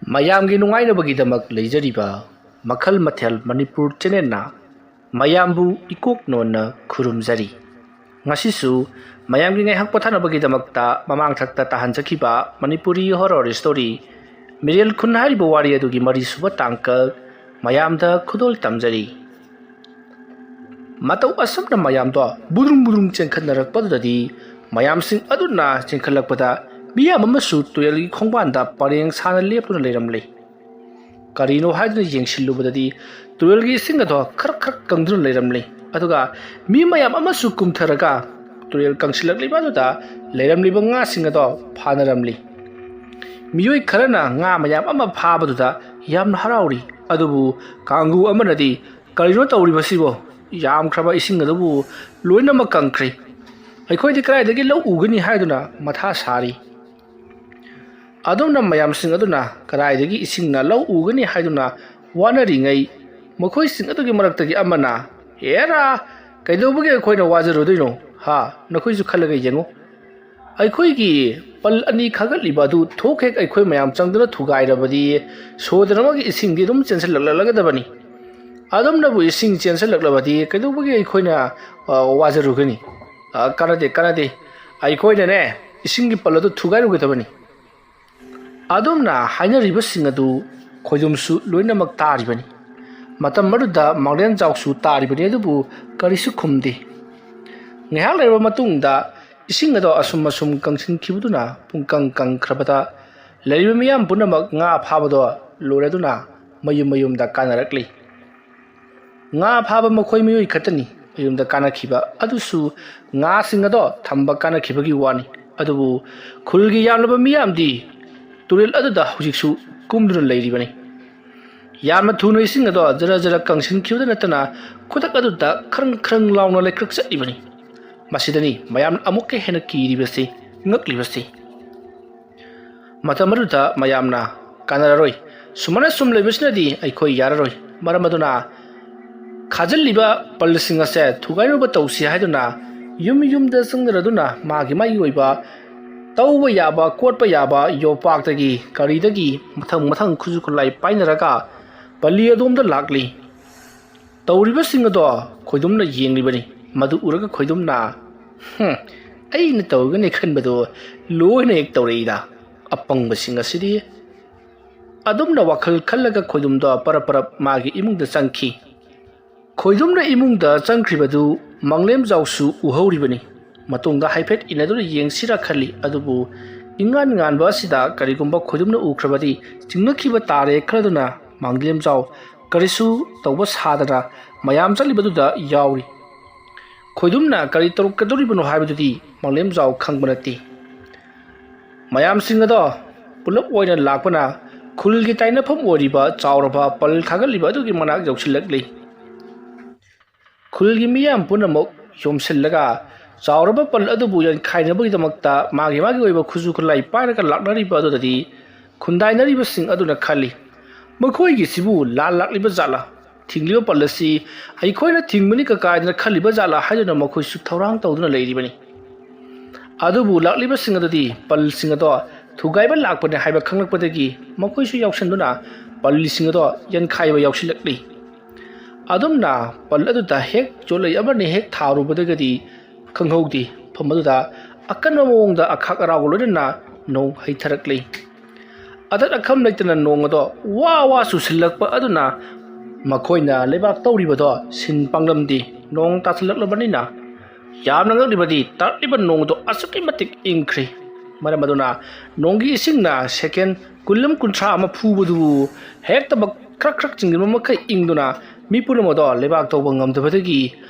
ꯃꯌꯥꯝꯒꯤ ꯅꯨꯡꯉꯥꯏꯅꯕꯒꯤꯗꯃꯛ ꯂꯩꯖꯔꯤꯕ ꯃꯈꯜ ꯃꯊꯦꯜ ꯃꯅꯤꯄꯨꯔ ꯆꯦꯅꯦꯜꯅ ꯃꯌꯥꯝꯕꯨ ꯏꯀꯣꯛ ꯅꯣꯟꯅ ꯈꯨꯔꯨꯝꯖꯔꯤ꯫ ꯉꯁꯤꯁꯨ ꯃꯌꯥꯝꯒꯤ ꯉꯥꯏꯍꯥꯛ ꯄꯣꯊꯥꯅꯕꯒꯤꯗꯃꯛꯇ ꯃꯃꯥꯡꯊꯛꯇ ꯇꯥꯍꯟꯖꯈꯤꯕ ꯃꯅꯤꯄꯨꯔꯤ ꯍꯣꯔꯔ ꯁ꯭ꯇꯣꯔꯤ ꯃꯤꯔꯦꯜ ꯈꯨꯟ ꯍꯥꯏꯔꯤꯕ ꯋꯥꯔꯤ ꯑꯗꯨꯒꯤ ꯃꯔꯤꯁꯨꯕ ꯇꯥꯡꯀꯛ ꯃꯌꯥꯝꯗ ꯈꯨꯗꯣꯜ ꯇꯝꯖꯔꯤ꯫ ꯃꯇꯧ ꯑꯁꯨꯝꯅ ꯃꯌꯥꯝꯗꯣ ꯕꯨꯗ꯭ꯔꯨꯡ ꯆꯦꯟꯈꯠꯅꯔꯛꯄꯗꯨꯗꯗꯤ ꯃꯌꯥꯝꯁꯤꯡ ꯑꯗꯨꯅ ꯆꯦꯟꯈꯠꯂꯛꯄꯗ ꯃꯤꯌꯥꯝ ꯑꯃꯁꯨ ꯇꯨꯔꯦꯜꯒꯤ ꯈꯣꯡꯕꯥꯟꯗ ꯄꯔꯦꯡ ꯁꯥꯅ ꯂꯦꯞꯇꯨꯅ ꯂꯩꯔꯝꯂꯦ꯫ ꯀꯔꯤꯅꯣ ꯍꯥꯏꯗꯨꯅ ꯌꯦꯡꯁꯤꯜꯂꯨꯕꯗꯗꯤ ꯇꯨꯔꯦꯜꯒꯤ ꯏꯁꯤꯡ ꯑꯗꯣ ꯈꯔꯛ ꯀꯪꯗꯨꯅ ꯂꯩꯔꯝꯂꯦ꯫ ꯑꯗꯨꯒ ꯃꯤ ꯃꯌꯥꯝ ꯑꯃꯁꯨ ꯀꯨꯝꯊꯔꯒ ꯇꯨꯔꯦꯜ ꯀꯪꯁꯤꯜꯂꯛꯂꯤꯕ ꯑꯗꯨꯗ ꯂꯩꯔꯝꯂꯤꯕ ꯉꯥꯁꯤꯡ ꯑꯗꯣ ꯐꯥꯅꯔꯝꯂꯤ꯫ ꯃꯤꯑꯣꯏ ꯈꯔꯅ ꯉꯥ ꯃꯌꯥꯝ ꯑꯃ ꯐꯥꯕꯗꯨꯗ ꯌꯥꯝꯅ ꯍꯔꯥꯎꯔꯤ꯫ ꯑꯗꯨꯕꯨ ꯀꯥꯡꯒꯨ ꯑꯃꯅꯗꯤ ꯀꯔꯤꯅꯣ ꯇꯧꯔꯤꯕꯁꯤꯕꯣ, ꯌꯥꯝꯈ꯭ꯔꯕ ꯏꯁꯤꯡ ꯑꯗꯨꯕꯨ ꯂꯣꯏꯅꯃꯛ ꯀꯪꯈ꯭ꯔꯦ, ꯑꯩꯈꯣꯏꯗꯤ ꯀꯗꯥꯏꯗꯒꯤ ꯂꯧ ꯎꯒꯅꯤ ꯍꯥꯏꯗꯨꯅ ꯃꯊꯥ ꯁꯥꯔꯤ꯫ ꯑꯗꯨꯝꯅ ꯃꯌꯥꯝꯁꯤꯡ ꯑꯗꯨꯅ ꯀꯗꯥꯏꯗꯒꯤ ꯏꯁꯤꯡꯅ ꯂꯧ ꯎꯒꯅꯤ ꯍꯥꯏꯗꯨꯅ ꯋꯥꯅꯔꯤꯉꯩ ꯃꯈꯣꯏꯁꯤꯡ ꯑꯗꯨꯒꯤ ꯃꯔꯛꯇꯒꯤ ꯑꯃꯅ, "ꯍꯦꯔꯥ, ꯀꯩꯗꯧꯕꯒꯤ ꯑꯩꯈꯣꯏꯅ ꯋꯥꯖꯔꯨꯗꯣꯏꯅꯣ? ꯅꯈꯣꯏꯁꯨ ꯈꯜꯂꯒ ꯌꯦꯡꯉꯨ, ꯑꯩꯈꯣꯏꯒꯤ ꯄꯜ ꯑꯅꯤ ꯈꯥꯒꯠꯂꯤꯕ ꯑꯗꯨ ꯊꯣꯛ ꯍꯦꯛ ꯑꯩꯈꯣꯏ ꯃꯌꯥꯝ ꯆꯪꯗꯨꯅ ꯊꯨꯒꯥꯏꯔꯕꯗꯤ ꯁꯣꯏꯗꯅꯃꯛꯏꯁꯤꯡꯗꯤ ꯑꯗꯨꯝ ꯆꯦꯟꯁꯤꯜꯂꯛꯂꯒꯗꯕꯅꯤ꯫ ꯑꯗꯨꯝꯅꯕꯨ ꯏꯁꯤꯡ ꯆꯦꯟꯁꯤꯜꯂꯛꯂꯕꯗꯤ ꯀꯩꯗꯧꯕꯒꯤ ꯑꯩꯈꯣꯏꯅ ꯋꯥꯖꯔꯨꯒꯅꯤ? ꯀꯥꯟꯅꯗꯦ, ꯑꯩꯈꯣꯏꯅꯅꯦ ꯏꯁꯤꯡꯒꯤ ꯄꯜ ꯑꯗꯨ ꯊꯨꯒꯥꯏꯔꯨꯒꯗꯕꯅꯤ"꯫ ꯑꯗꯨꯝꯅ ꯍꯥꯏꯅꯔꯤꯕꯁꯤꯡ ꯑꯗꯨ ꯈꯣꯏꯗꯨꯝꯁꯨ ꯂꯣꯏꯅꯃꯛ ꯇꯥꯔꯤꯕꯅꯤ꯫ ꯃꯇꯝ ꯑꯗꯨꯗ ꯃꯥꯡꯂꯦꯝꯖꯥꯎꯁꯨ ꯇꯥꯔꯤꯕꯅꯤ, ꯑꯗꯨꯕꯨ ꯀꯔꯤꯁꯨ ꯈꯨꯝꯗꯦ꯫ ꯉꯥꯏꯍꯥꯛ ꯂꯩꯔꯕ ꯃꯇꯨꯡꯗ ꯏꯁꯤꯡ ꯑꯗꯣ ꯑꯁꯨꯝ ꯀꯪꯁꯤꯟꯈꯤꯕꯗꯨꯅ ꯄꯨꯡꯀꯪ ꯀꯪꯈ꯭ꯔꯕꯗ ꯂꯩꯔꯤꯕ ꯃꯤꯌꯥꯝ ꯄꯨꯝꯅꯃꯛ ꯉꯥ ꯐꯥꯕꯗꯣ ꯂꯣꯏꯔꯗꯨꯅ ꯃꯌꯨꯝꯗ ꯀꯥꯅꯔꯛꯂꯤ꯫ ꯉꯥ ꯐꯥꯕ ꯃꯈꯣꯏ ꯃꯤꯑꯣꯏ ꯈꯛꯇꯅꯤ ꯃꯌꯨꯝꯗ ꯀꯥꯅꯈꯤꯕ, ꯑꯗꯨꯁꯨ ꯉꯥꯁꯤꯡ ꯑꯗꯣ ꯊꯝꯕ ꯀꯥꯅꯈꯤꯕꯒꯤ ꯋꯥꯅꯤ꯫ ꯑꯗꯨꯕꯨ ꯈꯨꯜꯒꯤ ꯌꯥꯝꯂꯕ ꯃꯤꯌꯥꯝꯗꯤ ꯇꯨꯔꯦꯜ ꯑꯗꯨꯗ ꯍꯧꯖꯤꯛꯁꯨ ꯀꯨꯝꯗꯨꯅ ꯂꯩꯔꯤꯕꯅꯤ꯫ ꯌꯥꯝꯅ ꯊꯨꯅ ꯏꯁꯤꯡ ꯑꯗꯣ ꯖꯔ ꯀꯪꯁꯤꯟꯈꯤꯕꯗ ꯅꯠꯇꯅ ꯈꯨꯗꯛ ꯑꯗꯨꯗ ꯈ꯭ꯔꯪ ꯂꯥꯎꯅ ꯂꯩꯀ꯭ꯔꯛ ꯆꯠꯂꯤꯕꯅꯤ꯫ ꯃꯁꯤꯗꯅꯤ ꯃꯌꯥꯝꯅ ꯑꯃꯨꯛꯀ ꯍꯦꯟꯅ ꯀꯤꯔꯤꯕꯁꯤ, ꯉꯛꯂꯤꯕꯁꯤ꯫ ꯃꯇꯝ ꯑꯗꯨꯗ ꯃꯌꯥꯝꯅ, "ꯀꯥꯟꯅꯔꯔꯣꯏ, ꯁꯨꯃꯥꯏꯅ ꯁꯨꯝ ꯂꯩꯕꯁꯤꯅꯗꯤ ꯑꯩꯈꯣꯏ ꯌꯥꯔꯔꯣꯏ, ꯃꯔꯝ ꯑꯗꯨꯅ ꯈꯥꯖꯤꯜꯂꯤꯕ ꯄꯜꯁꯤꯡ ꯑꯁꯦ ꯊꯨꯒꯥꯏꯅꯕ ꯇꯧꯁꯤ" ꯍꯥꯏꯗꯨꯅ ꯌꯨꯝꯗ ꯆꯪꯅꯔꯗꯨꯅ ꯃꯥꯒꯤ ꯑꯣꯏꯕ ꯇꯧꯕ ꯌꯥꯕ ꯀꯣꯠꯄ ꯌꯥꯕ ꯌꯣꯄꯥꯛꯇꯒꯤ ꯀꯔꯤꯗꯒꯤ ꯃꯊꯪ ꯈꯨꯠꯁꯨ ꯈꯨꯠꯂꯥꯏ ꯄꯥꯏꯅꯔꯒ ꯄꯜꯂꯤ ꯑꯗꯣꯝꯗ ꯂꯥꯛꯂꯤ꯫ ꯇꯧꯔꯤꯕꯁꯤꯡ ꯑꯗꯣ ꯈꯣꯏꯗꯨꯝꯅ ꯌꯦꯡꯂꯤꯕꯅꯤ꯫ ꯃꯗꯨ ꯎꯔꯒ ꯈꯣꯏꯗꯨꯝꯅ, "ꯑꯩꯅ ꯇꯧꯒꯅꯤ ꯈꯟꯕꯗꯣ ꯂꯣꯏꯅ ꯍꯦꯛ ꯇꯧꯔꯛꯏꯗ, ꯑꯄꯪꯕꯁꯤꯡ ꯑꯁꯤꯗꯤ"꯫ ꯑꯗꯨꯝꯅ ꯋꯥꯈꯜ ꯈꯜꯂꯒ ꯈꯣꯏꯗꯨꯝꯗꯣ ꯄꯔꯞ ꯃꯥꯒꯤ ꯏꯃꯨꯡꯗ ꯆꯪꯈꯤ꯫ ꯈꯣꯏꯗꯨꯝꯅ ꯏꯃꯨꯡꯗ ꯆꯪꯈ꯭ꯔꯤꯕꯗꯨ ꯃꯪꯂꯦꯝꯖꯥꯎꯁꯨ ꯎꯍꯧꯔꯤꯕꯅꯤ꯫ ꯃꯇꯨꯡꯗ ꯍꯥꯏꯐꯦꯠ ꯏꯟꯅꯗꯨꯅ ꯌꯦꯡꯁꯤꯔ ꯈꯜꯂꯤ, ꯑꯗꯨꯕꯨ ꯉꯥꯟꯕ ꯑꯁꯤꯗ ꯀꯔꯤꯒꯨꯝꯕ ꯈꯣꯏꯗꯨꯝꯅ ꯎꯈ꯭ꯔꯕꯗꯤ ꯆꯤꯡꯅꯈꯤꯕ ꯇꯥꯔꯦ ꯈꯜꯂꯗꯨꯅ ꯃꯪꯂꯦꯝꯖꯥꯎ ꯀꯔꯤꯁꯨ ꯇꯧꯕ ꯁꯥꯗꯅ ꯃꯌꯥꯝ ꯆꯠꯂꯤꯕꯗꯨꯗ ꯌꯥꯎꯔꯤ꯫ ꯈꯣꯏꯗꯨꯝꯅ ꯀꯔꯤ ꯇꯧꯔꯛꯀꯗꯧꯔꯤꯕꯅꯣ ꯍꯥꯏꯕꯗꯨꯗꯤ ꯃꯪꯂꯦꯝꯖꯥꯎ ꯈꯪꯕ ꯅꯠꯇꯦ꯫ ꯃꯌꯥꯝꯁꯤꯡ ꯑꯗꯣ ꯄꯨꯂꯞ ꯑꯣꯏꯅ ꯂꯥꯛꯄꯅ ꯈꯨꯜꯒꯤ ꯇꯥꯏꯅꯐꯝ ꯑꯣꯏꯔꯤꯕ ꯆꯥꯎꯔꯕ ꯄꯜ ꯈꯥꯒꯠꯂꯤꯕ ꯑꯗꯨꯒꯤ ꯃꯅꯥꯛ ꯌꯧꯁꯤꯜꯂꯛꯂꯤ꯫ ꯈꯨꯜꯒꯤ ꯃꯤꯌꯥꯝ ꯄꯨꯝꯅꯃꯛ ꯌꯣꯝꯁꯤꯜꯂꯒ ꯆꯥꯎꯔꯕ ꯄꯜ ꯑꯗꯨꯕꯨ ꯌꯥꯟꯈꯥꯏꯅꯕꯒꯤꯗꯃꯛꯇ ꯃꯥꯒꯤ ꯑꯣꯏꯕ ꯈꯨꯠꯁꯨ ꯈꯨꯠꯂꯥꯏ ꯄꯥꯏꯔꯒ ꯂꯥꯛꯅꯔꯤꯕ ꯑꯗꯨꯗꯗꯤ ꯈꯨꯟꯗꯥꯏꯅꯔꯤꯕꯁꯤꯡ ꯑꯗꯨꯅ ꯈꯜꯂꯤ, "ꯃꯈꯣꯏꯒꯤꯁꯤꯕꯨ ꯂꯥꯟ ꯂꯥꯛꯂꯤꯕ ꯖꯥꯠꯂꯥ? ꯊꯤꯡꯂꯤꯕ ꯄꯜ ꯑꯁꯤ ꯑꯩꯈꯣꯏꯅ ꯊꯤꯡꯕꯅꯤ ꯀꯥꯏꯗꯅ ꯈꯜꯂꯤꯕ ꯖꯥꯠꯂꯥ" ꯍꯥꯏꯗꯨꯅ ꯃꯈꯣꯏꯁꯨ ꯊꯧꯔꯥꯡ ꯇꯧꯗꯨꯅ ꯂꯩꯔꯤꯕꯅꯤ꯫ ꯑꯗꯨꯕꯨ ꯂꯥꯛꯂꯤꯕꯁꯤꯡ ꯑꯗꯨꯗꯤ ꯄꯜꯁꯤꯡ ꯑꯗꯣ ꯊꯨꯒꯥꯏꯕ ꯂꯥꯛꯄꯅꯤ ꯍꯥꯏꯕ ꯈꯪꯂꯛꯄꯗꯒꯤ ꯃꯈꯣꯏꯁꯨ ꯌꯥꯎꯁꯟꯗꯨꯅ ꯄꯜꯂꯤꯁꯤꯡ ꯑꯗꯣ ꯌꯥꯟꯈꯥꯏꯕ ꯌꯥꯎꯁꯤꯜꯂꯛꯂꯤ꯫ ꯑꯗꯨꯝꯅ ꯄꯜ ꯑꯗꯨꯗ ꯍꯦꯛ ꯆꯣꯠꯂꯩ ꯑꯃꯅ ꯍꯦꯛ ꯊꯥꯔꯨꯕꯗꯒꯗꯤ ꯈꯪꯍꯧꯗꯦ, ꯃꯐꯝ ꯑꯗꯨꯗ ꯑꯀꯟꯕ ꯃꯑꯣꯡꯗ ꯑꯈꯥꯛ ꯑꯔꯥꯎꯒ ꯂꯣꯏꯅꯅ ꯅꯣꯡ ꯍꯩꯊꯔꯛꯂꯤ꯫ ꯑꯇꯠ ꯑꯈꯝ ꯂꯩꯇꯅ ꯅꯣꯡ ꯑꯗꯣ ꯋꯥ ꯆꯨꯁꯤꯜꯂꯛꯄ ꯑꯗꯨꯅ ꯃꯈꯣꯏꯅ ꯂꯩꯕꯥꯛ ꯇꯧꯔꯤꯕꯗꯣ ꯁꯤꯟ ꯄꯥꯡꯂꯝꯗꯦ, ꯅꯣꯡ ꯇꯥꯁꯤꯜꯂꯛꯂꯕꯅꯤꯅ꯫ ꯌꯥꯝꯅ ꯉꯛꯂꯤꯕꯗꯤ ꯇꯥꯔꯛꯂꯤꯕ ꯅꯣꯡ ꯑꯗꯣ ꯑꯁꯨꯛꯀꯤ ꯃꯇꯤꯛ ꯏꯪꯈ꯭ꯔꯦ꯫ ꯃꯔꯝ ꯑꯗꯨꯅ ꯅꯣꯡꯒꯤ ꯏꯁꯤꯡꯅ ꯁꯦꯀꯦꯟ 20-30 ꯐꯨꯕꯗꯨꯕꯨ ꯍꯦꯛꯇꯃꯛ ꯈ꯭ꯔꯛ ꯆꯤꯡꯁꯤꯟꯕ ꯃꯈꯩ ꯏꯪꯗꯨꯅ ꯃꯤ ꯄꯨꯝꯅꯃꯛ ꯂꯩꯕꯥꯛ ꯇꯧꯕ ꯉꯝꯗꯕꯗꯒꯤ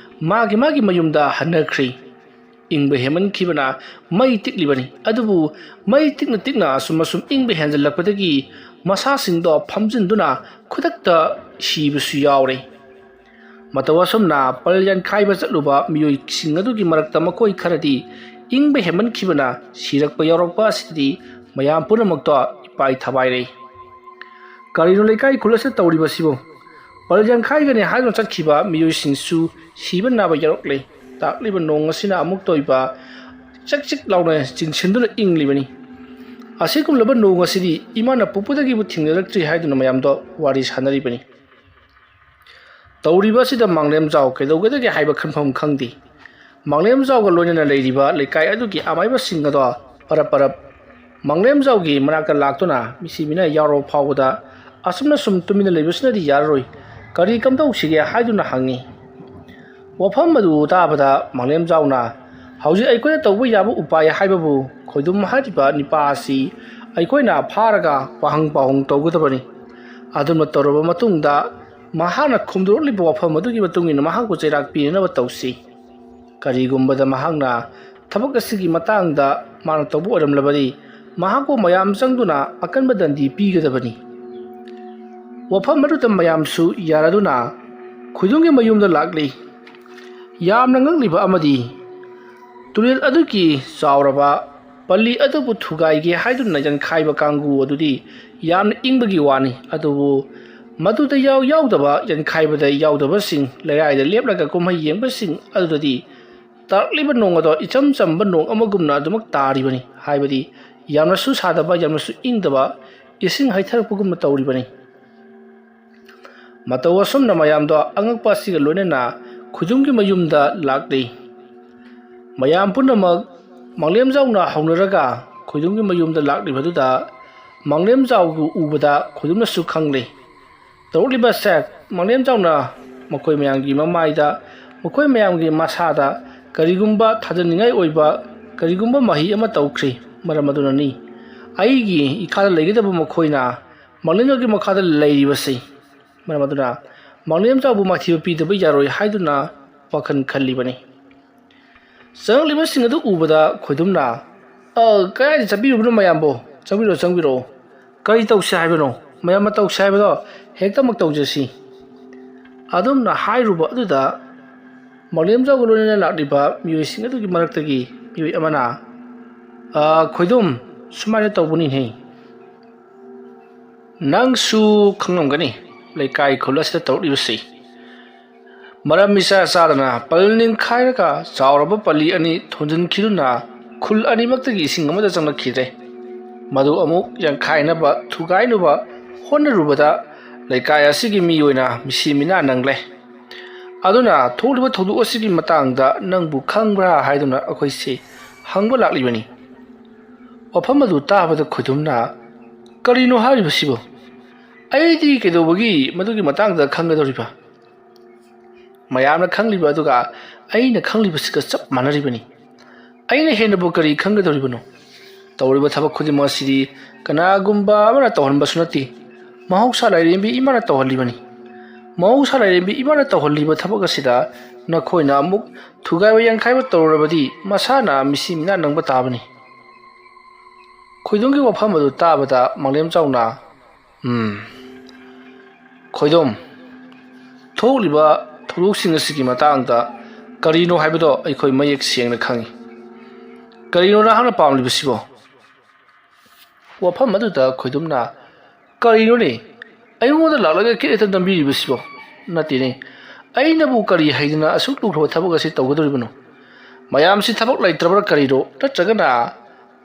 ꯃꯥꯒꯤ ꯃꯌꯨꯝꯗ ꯍꯟꯅꯈ꯭ꯔꯤ꯫ ꯏꯪꯕ ꯍꯦꯟꯃꯟꯈꯤꯕꯅ ꯃꯩ ꯇꯤꯛꯂꯤꯕꯅꯤ, ꯑꯗꯨꯕꯨ ꯃꯩ ꯇꯤꯛꯅ ꯑꯁꯨꯝ ꯏꯪꯕ ꯍꯦꯟꯖꯜꯂꯛꯄꯗꯒꯤ ꯃꯁꯥꯁꯤꯡꯗꯣ ꯐꯝꯖꯤꯟꯗꯨꯅ ꯈꯨꯗꯛꯇ ꯁꯤꯕꯁꯨ ꯌꯥꯎꯔꯦ꯫ ꯃꯇꯧ ꯑꯁꯨꯝꯅ ꯄꯜ ꯌꯥꯟꯈꯥꯏꯕ ꯆꯠꯂꯨꯕ ꯃꯤꯑꯣꯏꯁꯤꯡ ꯑꯗꯨꯒꯤ ꯃꯔꯛꯇ ꯃꯈꯣꯏ ꯈꯔꯗꯤ ꯏꯪꯕ ꯍꯦꯟꯃꯟꯈꯤꯕꯅ ꯁꯤꯔꯛꯄ ꯌꯥꯎꯔꯛꯄ ꯑꯁꯤꯗꯤ ꯃꯌꯥꯝ ꯄꯨꯝꯅꯃꯛꯇꯣ ꯏꯄꯥꯏ ꯊꯥꯕꯥꯏꯔꯦ꯫ ꯀꯔꯤꯅꯣ ꯂꯩꯀꯥꯏ ꯈꯨꯜ ꯑꯁꯤꯗ ꯇꯧꯔꯤꯕꯁꯤꯕꯨ? ꯄꯜ ꯌꯥꯟꯈꯥꯏꯒꯅꯤ ꯍꯥꯏꯗꯨꯅ ꯆꯠꯈꯤꯕ ꯃꯤꯑꯣꯏꯁꯤꯡꯁꯨ ꯁꯤꯕ ꯅꯥꯕ ꯌꯥꯎꯔꯛꯂꯦ꯫ ꯇꯥꯛꯂꯤꯕ ꯅꯣꯡ ꯑꯁꯤꯅ ꯑꯃꯨꯛ ꯇꯣꯏꯕ ꯆꯤꯛ ꯂꯥꯎꯅ ꯆꯤꯡꯁꯤꯟꯗꯨꯅ ꯏꯪꯂꯤꯕꯅꯤ꯫ ꯑꯁꯤꯒꯨꯝꯂꯕ ꯅꯣꯡ ꯑꯁꯤꯗꯤ ꯏꯃꯥꯅ ꯄꯣꯛꯄꯗꯒꯤꯕꯨ ꯊꯦꯡꯅꯔꯛꯇ꯭ꯔꯤ ꯍꯥꯏꯗꯨꯅ ꯃꯌꯥꯝꯗꯣ ꯋꯥꯔꯤ ꯁꯥꯅꯔꯤꯕꯅꯤ꯫ ꯇꯧꯔꯤꯕ ꯑꯁꯤꯗ ꯃꯥꯡꯂꯦꯝꯖꯥꯎ ꯀꯩꯗꯧꯒꯗꯒꯦ ꯍꯥꯏꯕ ꯈꯟꯐꯝ ꯈꯪꯗꯦ꯫ ꯃꯥꯡꯂꯦꯝꯖꯥꯎꯒ ꯂꯣꯏꯅꯅ ꯂꯩꯔꯤꯕ ꯂꯩꯀꯥꯏ ꯑꯗꯨꯒꯤ ꯑꯃꯥꯏꯕꯁꯤꯡ ꯑꯗꯣ ꯄꯔꯞ ꯄꯔꯞ ꯃꯥꯡꯂꯦꯝꯖꯥꯎꯒꯤ ꯃꯅꯥꯛꯇ ꯂꯥꯛꯇꯨꯅ ꯃꯤꯁꯤ ꯃꯤꯅ ꯌꯥꯎꯔꯕ ꯐꯥꯎꯕꯗ ꯑꯁꯨꯝꯅ ꯁꯨꯝ ꯇꯨꯃꯤꯟꯅ ꯂꯩꯕꯁꯤꯅꯗꯤ ꯌꯥꯔꯔꯣꯏ, ꯀꯔꯤ ꯀꯝꯗꯧꯁꯤꯒꯦ ꯍꯥꯏꯗꯨꯅ ꯍꯪꯉꯤ꯫ ꯋꯥꯐꯝ ꯑꯗꯨ ꯇꯥꯕꯗ ꯃꯥꯡꯂꯦꯝꯖꯥꯎꯅ ꯍꯧꯖꯤꯛ ꯑꯩꯈꯣꯏꯅ ꯇꯧꯕ ꯌꯥꯕ ꯎꯄꯥꯏ ꯍꯥꯏꯕꯕꯨ ꯈꯣꯏꯗꯨꯝ ꯍꯥꯏꯔꯤꯕ ꯅꯤꯄꯥ ꯑꯁꯤ ꯑꯩꯈꯣꯏꯅ ꯐꯥꯔꯒ ꯋꯥꯍꯪ ꯄꯥꯎꯍꯪ ꯇꯧꯒꯗꯕꯅꯤ꯫ ꯑꯗꯨꯝꯅ ꯇꯧꯔꯕ ꯃꯇꯨꯡꯗ ꯃꯍꯥꯛꯅ ꯈꯨꯝꯗꯣꯔꯛꯂꯤꯕ ꯋꯥꯐꯝ ꯑꯗꯨꯒꯤ ꯃꯇꯨꯡ ꯏꯟꯅ ꯃꯍꯥꯛꯄꯨ ꯆꯩꯔꯥꯛ ꯄꯤꯅꯅꯕ ꯇꯧꯁꯤ꯫ ꯀꯔꯤꯒꯨꯝꯕꯗ ꯃꯍꯥꯛꯅ ꯊꯕꯛ ꯑꯁꯤꯒꯤ ꯃꯇꯥꯡꯗ ꯃꯥꯅ ꯇꯧꯕ ꯑꯣꯏꯔꯝꯂꯕꯗꯤ ꯃꯍꯥꯛꯄꯨ ꯃꯌꯥꯝ ꯆꯪꯗꯨꯅ ꯑꯀꯟꯕ ꯗꯟꯗꯤ ꯄꯤꯒꯗꯕꯅꯤ꯫ ꯋꯥꯐꯝ ꯑꯗꯨꯗ ꯃꯌꯥꯝꯁꯨ ꯌꯥꯔꯗꯨꯅ ꯈꯣꯏꯗꯨꯝꯒꯤ ꯃꯌꯨꯝꯗ ꯂꯥꯛꯂꯤ꯫ ꯌꯥꯝꯅ ꯉꯛꯂꯤꯕ ꯑꯃꯗꯤ ꯇꯨꯔꯦꯜ ꯑꯗꯨꯒꯤ ꯆꯥꯎꯔꯕ ꯄꯜꯂꯤ ꯑꯗꯨꯕꯨ ꯊꯨꯒꯥꯏꯒꯦ ꯍꯥꯏꯗꯨꯅ ꯌꯟꯈꯥꯏꯕ ꯀꯥꯡꯕꯨ ꯑꯗꯨꯗꯤ ꯌꯥꯝꯅ ꯏꯪꯕꯒꯤ ꯋꯥꯅꯤ, ꯑꯗꯨꯕꯨ ꯃꯗꯨꯗ ꯌꯥꯎꯗꯕ ꯌꯟꯈꯥꯏꯕꯗ ꯌꯥꯎꯗꯕꯁꯤꯡ ꯂꯩꯔꯥꯏꯗ ꯂꯦꯞꯂꯒ ꯀꯨꯝꯍꯩ ꯌꯦꯡꯕꯁꯤꯡ ꯑꯗꯨꯗꯗꯤ ꯇꯥꯔꯛꯂꯤꯕ ꯅꯣꯡ ꯑꯗꯣ ꯏꯆꯝ ꯆꯝꯕ ꯅꯣꯡ ꯑꯃꯒꯨꯝꯅ ꯑꯗꯨꯃꯛ ꯇꯥꯔꯤꯕꯅꯤ, ꯍꯥꯏꯕꯗꯤ ꯌꯥꯝꯅꯁꯨ ꯁꯥꯗꯕ ꯌꯥꯝꯅꯁꯨ ꯏꯪꯗꯕ ꯏꯁꯤꯡ ꯍꯩꯊꯔꯛꯄꯒꯨꯝꯅ ꯇꯧꯔꯤꯕꯅꯤ꯫ ꯃꯇꯧ ꯑꯁꯨꯝꯅ ꯃꯌꯥꯝꯗꯣ ꯑꯉꯛꯄ ꯑꯁꯤꯒ ꯂꯣꯏꯅꯅ ꯈꯣꯏꯗꯨꯝꯒꯤ ꯃꯌꯨꯝꯗ ꯂꯥꯛꯂꯤ꯫ ꯃꯌꯥꯝ ꯄꯨꯝꯅꯃꯛ ꯃꯥꯡꯂꯦꯝꯖꯥꯎꯅ ꯍꯧꯅꯔꯒ ꯈꯣꯏꯗꯨꯝꯒꯤ ꯃꯌꯨꯝꯗ ꯂꯥꯛꯂꯤꯕꯗꯨꯗ ꯃꯥꯡꯂꯦꯝꯖꯥꯎꯕꯨ ꯎꯕꯗ ꯈꯣꯏꯗꯨꯝꯅꯁꯨ ꯈꯪꯂꯤ꯫ ꯇꯧꯔꯛꯂꯤꯕꯁꯦ ꯃꯥꯡꯂꯦꯝꯖꯥꯎꯅ ꯃꯈꯣꯏ ꯃꯌꯥꯝꯒꯤ ꯃꯃꯥꯏꯗ, ꯃꯈꯣꯏ ꯃꯌꯥꯝꯒꯤ ꯃꯁꯥꯗ ꯀꯔꯤꯒꯨꯝꯕ ꯊꯥꯖꯅꯤꯡꯉꯥꯏ ꯑꯣꯏꯕ ꯀꯔꯤꯒꯨꯝꯕ ꯃꯍꯩ ꯑꯃ ꯇꯧꯈ꯭ꯔꯤ꯫ ꯃꯔꯝ ꯑꯗꯨꯅꯅꯤ ꯑꯩꯒꯤ ꯏꯈꯥꯗ ꯂꯩꯒꯗꯕ ꯃꯈꯣꯏꯅ ꯃꯥꯡꯂꯦꯝꯖꯥꯎꯒꯤ ꯃꯈꯥꯗ ꯂꯩꯔꯤꯕꯁꯤ꯫ ꯃꯔꯝ ꯑꯗꯨꯅ ꯃꯥꯡꯂꯦꯝꯖꯥꯎꯕꯨ ꯃꯥꯏꯊꯤꯕ ꯄꯤꯗꯕ ꯌꯥꯔꯣꯏ ꯍꯥꯏꯗꯨꯅ ꯋꯥꯈꯜ ꯈꯜꯂꯤꯕꯅꯤ꯫ ꯆꯪꯂꯛꯂꯤꯕꯁꯤꯡ ꯑꯗꯨ ꯎꯕꯗ ꯈꯣꯏꯗꯨꯝꯅ ꯀꯗꯥꯏꯗ ꯆꯠꯄꯤꯔꯨꯕꯅꯣ ꯃꯌꯥꯝꯕꯨ? ꯆꯪꯕꯤꯔꯛꯑꯣ ꯆꯪꯕꯤꯔꯛꯑꯣ, ꯀꯔꯤ ꯇꯧꯁꯤ ꯍꯥꯏꯕꯅꯣ? ꯃꯌꯥꯝꯅ ꯇꯧꯁꯤ ꯍꯥꯏꯕꯗꯣ ꯍꯦꯛꯇꯃꯛ ꯇꯧꯖꯁꯤ꯫ ꯑꯗꯨꯝꯅ ꯍꯥꯏꯔꯨꯕ ꯑꯗꯨꯗ ꯃꯥꯡꯂꯦꯝꯖꯥꯎꯒ ꯂꯣꯏꯅꯅ ꯂꯥꯛꯂꯤꯕ ꯃꯤꯑꯣꯏꯁꯤꯡ ꯑꯗꯨꯒꯤ ꯃꯔꯛꯇꯒꯤ ꯃꯤꯑꯣꯏ ꯑꯃꯅ ꯈꯣꯏꯗꯨꯝ ꯁꯨꯃꯥꯏꯅ ꯇꯧꯕꯅꯤꯍꯦ, ꯅꯪꯁꯨ ꯈꯪꯂꯝꯒꯅꯤ ꯂꯩꯀꯥꯏ ꯈꯨꯜ ꯑꯁꯤꯗ ꯇꯧꯔꯛꯂꯤꯕꯁꯤ꯫ ꯃꯔꯝ ꯃꯤꯆꯥ ꯆꯥꯗꯅ ꯄꯜ ꯅꯤꯡꯈꯥꯏꯔꯒ ꯆꯥꯎꯔꯕ ꯄꯜꯂꯤ ꯑꯅꯤ ꯊꯣꯟꯖꯤꯟꯈꯤꯗꯨꯅ ꯈꯨꯜ ꯑꯅꯤꯃꯛꯇꯒꯤ ꯏꯁꯤꯡ ꯑꯃꯗ ꯆꯪꯂꯛꯈꯤꯗ꯭ꯔꯦ꯫ ꯃꯗꯨ ꯑꯃꯨꯛ ꯌꯥꯟꯈꯥꯏꯅꯕ ꯊꯨꯒꯥꯏꯅꯕ ꯍꯣꯠꯅꯔꯨꯕꯗ ꯂꯩꯀꯥꯏ ꯑꯁꯤꯒꯤ ꯃꯤ ꯑꯣꯏꯅ ꯃꯤꯁꯤ ꯃꯤꯅꯥ ꯅꯪꯂꯦ꯫ ꯑꯗꯨꯅ ꯊꯣꯛꯂꯤꯕ ꯊꯧꯗꯣꯛ ꯑꯁꯤꯒꯤ ꯃꯇꯥꯡꯗ ꯅꯪꯕꯨ ꯈꯪꯕ꯭ꯔꯥ ꯍꯥꯏꯗꯨꯅ ꯑꯩꯈꯣꯏꯁꯤ ꯍꯪꯕ ꯂꯥꯛꯂꯤꯕꯅꯤ꯫ ꯋꯥꯐꯝ ꯑꯗꯨ ꯇꯥꯕꯗ ꯈꯣꯏꯗꯨꯝꯅ ꯀꯔꯤꯅꯣ ꯍꯥꯏꯔꯤꯕꯁꯤꯕꯨ? ꯑꯩꯗꯤ ꯀꯩꯗꯧꯕꯒꯤ ꯃꯗꯨꯒꯤ ꯃꯇꯥꯡꯗ ꯈꯪꯒꯗꯧꯔꯤꯕ? ꯃꯌꯥꯝꯅ ꯈꯪꯂꯤꯕ ꯑꯗꯨꯒ ꯑꯩꯅ ꯈꯪꯂꯤꯕꯁꯤꯒ ꯆꯞ ꯃꯥꯟꯅꯔꯤꯕꯅꯤ꯫ ꯑꯩꯅ ꯍꯦꯟꯅꯕꯨ ꯀꯔꯤ ꯈꯪꯒꯗꯧꯔꯤꯕꯅꯣ? ꯇꯧꯔꯤꯕ ꯊꯕꯛ ꯈꯨꯗꯤꯡꯃꯛ ꯑꯁꯤꯗꯤ ꯀꯅꯥꯒꯨꯝꯕ ꯑꯃꯅ ꯇꯧꯍꯟꯕꯁꯨ ꯅꯠꯇꯦ, ꯃꯍꯧꯁꯥ ꯂꯥꯏꯔꯦꯝꯕꯤ ꯏꯃꯥꯅ ꯇꯧꯍꯜꯂꯤꯕꯅꯤ꯫ ꯃꯍꯧꯁꯥ ꯂꯥꯏꯔꯦꯝꯕꯤ ꯏꯃꯥꯅ ꯇꯧꯍꯜꯂꯤꯕ ꯊꯕꯛ ꯑꯁꯤꯗ ꯅꯈꯣꯏꯅ ꯑꯃꯨꯛ ꯊꯨꯒꯥꯏꯕ ꯌꯥꯟꯈꯥꯏꯕ ꯇꯧꯔꯨꯔꯕꯗꯤ ꯃꯁꯥꯅ ꯃꯤꯁꯤ ꯃꯤꯅꯥ ꯅꯪꯕ ꯇꯥꯕꯅꯤ꯫ ꯈꯣꯏꯗꯨꯝꯒꯤ ꯋꯥꯐꯝ ꯑꯗꯨ ꯇꯥꯕꯗ ꯃꯥꯡꯂꯦꯝꯖꯥꯎꯅ ꯈꯣꯏꯗꯨꯝ, ꯊꯣꯛꯂꯤꯕ ꯊꯧꯗꯣꯛꯁꯤꯡ ꯑꯁꯤꯒꯤ ꯃꯇꯥꯡꯗ ꯀꯔꯤꯅꯣ ꯍꯥꯏꯕꯗꯣ ꯑꯩꯈꯣꯏ ꯃꯌꯦꯛ ꯁꯦꯡꯅ ꯈꯪꯏ꯫ ꯀꯔꯤꯅꯣ ꯅꯍꯥꯛꯅ ꯄꯥꯝꯂꯤꯕꯁꯤꯕꯣ? ꯋꯥꯐꯝ ꯑꯗꯨꯗ ꯈꯣꯏꯗꯨꯝꯅ ꯀꯔꯤꯅꯣꯅꯦ ꯑꯩꯉꯣꯟꯗ ꯂꯥꯛꯂꯒ ꯈꯤꯠ ꯍꯦꯛꯇ ꯅꯝꯕꯤꯔꯤꯕꯁꯤꯕꯣ? ꯅꯠꯇꯦꯅꯦ, ꯑꯩꯅꯕꯨ ꯀꯔꯤ ꯍꯩꯗꯅ ꯑꯁꯨꯛ ꯂꯨꯈ꯭ꯔꯕ ꯊꯕꯛ ꯑꯁꯤ ꯇꯧꯒꯗꯧꯔꯤꯕꯅꯣ? ꯃꯌꯥꯝꯁꯤ ꯊꯕꯛ ꯂꯩꯇ꯭ꯔꯕ꯭ꯔꯥ ꯀꯔꯤꯅꯣ? ꯅꯠꯇ꯭ꯔꯒꯅ